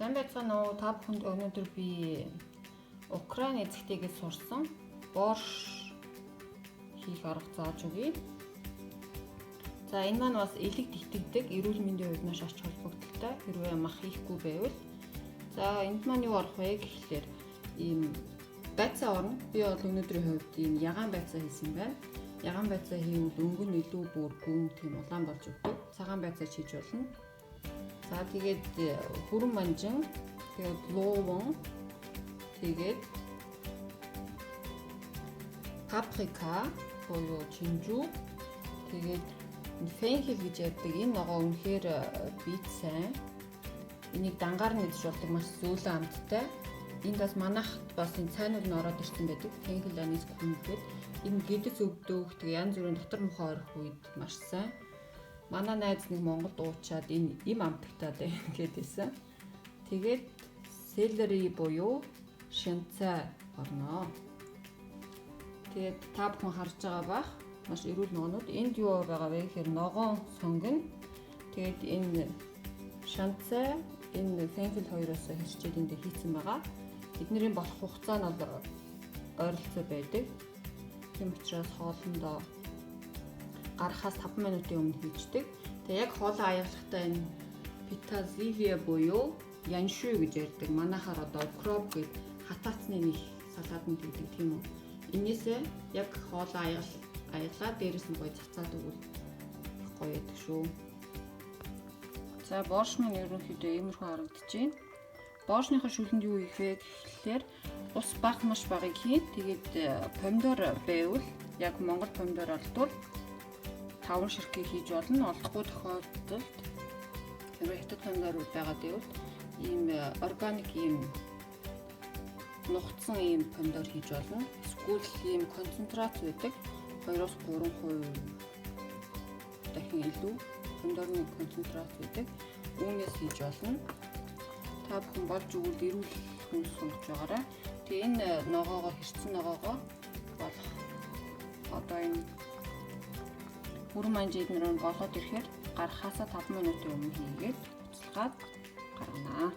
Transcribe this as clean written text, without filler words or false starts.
Сайн байцгаана уу? Та бүхэнд өнөөдөр би Украин эзэгтэйгээс сурсан борш хийх арга зааж өгье. За энэ маань бас элэг тэтгдэг, эрүүл мэндийн хувьд маш ач холбогдолтой. Хэрвээ мах хийхгүй байвал за энд маань юу орох вэ гэхлээр ийм байцаа орно. Би бол өнөөдрийн хувьд ийм ягаан байцаа хийсэн байна. Ягаан байцаа хийвэл өнгө нь илүү бүр гүн тийм улаан болж өгдөг. Цагаан байцаа хийж болно. За тэгээд хүрэн манжин, тэгээд лууван, тэгээд паприка буюу чинжүү, тэгээд фенхел гэж яддаг энэ ногоо үнэхээр бит сайн. Энийг дангаар нь идэж болдог маш зөөлөн амттай. Энд бас манайхд бас энэ цайнууд нь ороод ирсэн байдаг. Фенхел анис хүнгээд энэ гэдэц өвдөх, тэгээ янз бүрийн дотор мохоо орох үед маш сайн. Манай найз нэг Монголд уучаад энэ им амтагтаад байна гэдээсэн. Тэгээд селери буюу шинцай орно. Тэгээд та бүхэн харж байгаа бах маш эрүүл ногоонууд. Энд юу байгаа вэ гэхээр ногоон сонгон. Тэгээд энэ шинцай, энэ фенхел хоёроос хэрчээд энд хийцэн байгаа. Эднэрийн болох хугацаа нь бол ойролцоо байдаг. Тийм учраас хоолндоо гарахаас 5 минутын өмнө хийждэг. Тэгээ яг хоолоо аяглахдаа энэ питазивия буюу яншүй гэж ярьдаг. Манайхаар одоо укроп гэж хатаацны нэг салаатанд хийдэг тийм үү. Энээсээ яг хоолоо аяглаа дээрээс нь гоё цацаад өгвөл гоё байдаг шүү. За борш маань ерөнхийдөө иймэрхүү харагдчихээн. Боршныхаа шүлэнд юу хийх вэ гэхлээр ус баг маш багыг хийн. Тэгээд помидор байвал яг Монгол помидор олдвол 5 ширхгийг хийж болно. Олдохгүй тохиолдолд хэрвээ хятад помидор байгаад байвал ийм органик ийм нухацсан ийм помидор хийж болно. Эсвэл ийм концентрат байдаг 2-3% дахин илүү помидорны концентрат байдаг. Үүнээс хийж болно. Та бүхэн болж өгвөл эрүүл хүнс сонгож байгаарай. Тэгээ энэ ногоогоо хэрцэн ногоогоо болох одоо энэ хүрэн манжид нэр нь болоод ирэхээр гарахаасаа 5 минутын өмнө хийгээд буцалгаад гаргана.